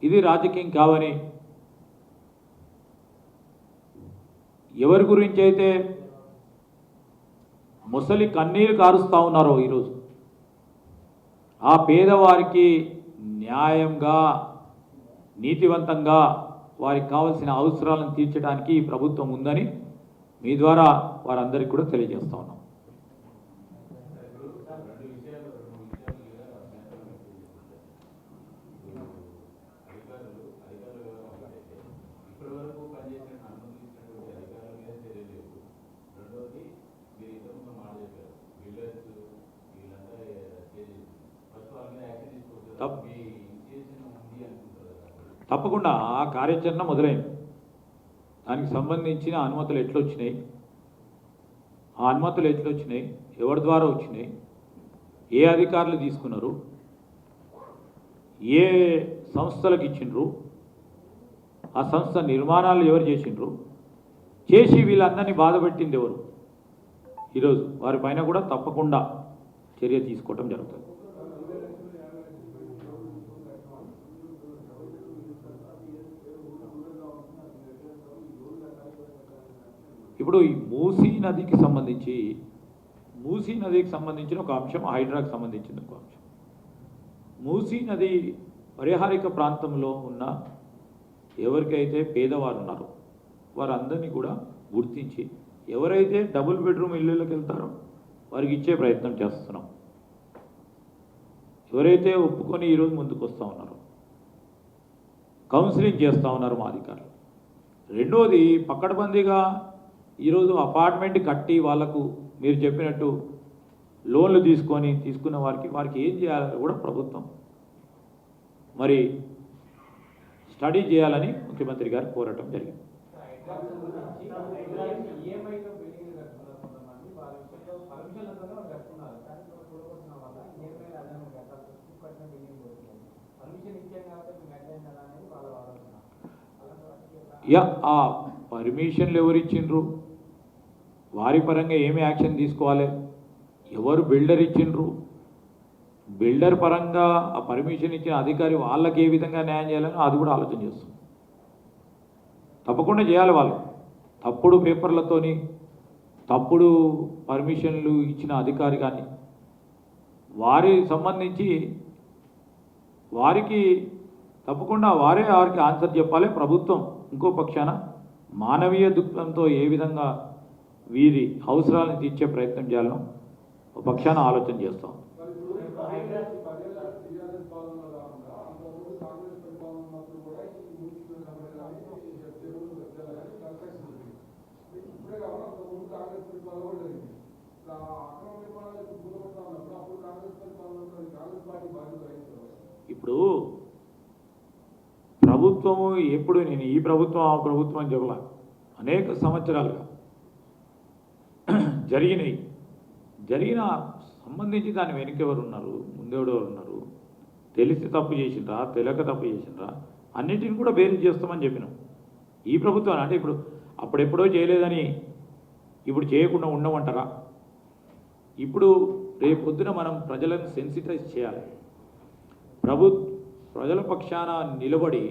ఇది రాజకీయం కావని ఎవరి గురించి అయితే ముసలి కన్నీరు కారుస్తూ ఉన్నారో ఈరోజు ఆ పేదవారికి న్యాయంగా నీతివంతంగా వారికి కావాల్సిన అవసరాలను తీర్చడానికి ఈ ప్రభుత్వం ఉందని మీ ద్వారా వారందరికీ కూడా తెలియజేస్తా ఉన్నాం. తప్పకుండా ఆ కార్యాచరణ మొదలైంది. దానికి సంబంధించిన అనుమతులు ఎట్లొచ్చినాయి, ఆ అనుమతులు ఎట్లొచ్చినాయి, ఎవరి ద్వారా వచ్చినాయి, ఏ అధికారులు తీసుకున్నారు, ఏ సంస్థలకు ఇచ్చిండ్రు, ఆ సంస్థ నిర్మాణాలు ఎవరు చేసిండ్రు, చేసి వీళ్ళందరినీ బాధపెట్టింది ఎవరు, ఈరోజు వారిపైన కూడా తప్పకుండా చర్య తీసుకోవటం జరుగుతుంది. ఇప్పుడు ఈ మూసీ నదికి సంబంధించిన ఒక అంశం, హైడ్రాకి సంబంధించిన ఒక అంశం. మూసీ నది పరిహారిక ప్రాంతంలో ఉన్న ఎవరికైతే పేదవారు ఉన్నారో వారందరినీ కూడా గుర్తించి ఎవరైతే డబుల్ బెడ్రూమ్ ఇళ్ళకి వెళ్తారో వారికి ఇచ్చే ప్రయత్నం చేస్తున్నాం. ఎవరైతే ఒప్పుకొని ఈరోజు ముందుకు వస్తూ ఉన్నారో కౌన్సిలింగ్ చేస్తూ ఉన్నారు మా అధికారులు. రెండోది పక్కడబందీగా ఈరోజు అపార్ట్మెంట్ కట్టి వాళ్లకు మీరు చెప్పినట్టు లోన్లు తీసుకున్న వారికి ఏం చేయాలని కూడా ప్రభుత్వం మరి స్టడీ చేయాలని ముఖ్యమంత్రి గారు కోరటం జరిగింది. ఆ పర్మిషన్లు ఎవరిచ్చిండ్రు, వారి పరంగా ఏమి యాక్షన్ తీసుకోవాలి, ఎవరు బిల్డర్ ఇచ్చిండ్రు, బిల్డర్ పరంగా ఆ పర్మిషన్ ఇచ్చిన అధికారి వాళ్ళకి ఏ విధంగా న్యాయం చేయాలని అది కూడా ఆలోచన చేస్తుంది. తప్పకుండా చేయాలి. వాళ్ళు తప్పుడు పేపర్లతోని తప్పుడు పర్మిషన్లు ఇచ్చిన అధికారి కానీ వారి సంబంధించి వారికి తప్పకుండా వారికి ఆన్సర్ చెప్పాలి. ప్రభుత్వం ఇంకో పక్షాన మానవీయ దృక్పథంతో ఏ విధంగా వీరి అవసరాలను తీర్చే ప్రయత్నం చేయాలని ఒక పక్షాన ఆలోచన చేస్తాం. ఇప్పుడు ప్రభుత్వము ఎప్పుడు నేను ఈ ప్రభుత్వం ఆ ప్రభుత్వం అని చెప్పలా, అనేక సంవత్సరాలుగా జరిగిన సంబంధించి దాని వెనుక ఎవరు ఉన్నారు, ముందెవరు ఉన్నారు, తెలిసి తప్పు చేసిండ్రా, తెలియక తప్పు చేసిండ్రా, అన్నింటిని కూడా బేరీ చేస్తామని చెప్పినాం. ఈ ప్రభుత్వం అంటే ఇప్పుడు అప్పుడెప్పుడో చేయలేదని ఇప్పుడు చేయకుండా ఉండమంటారా? ఇప్పుడు రేపు పొద్దున మనం ప్రజలను సెన్సిటైజ్ చేయాలి. ప్రజల పక్షాన నిలబడి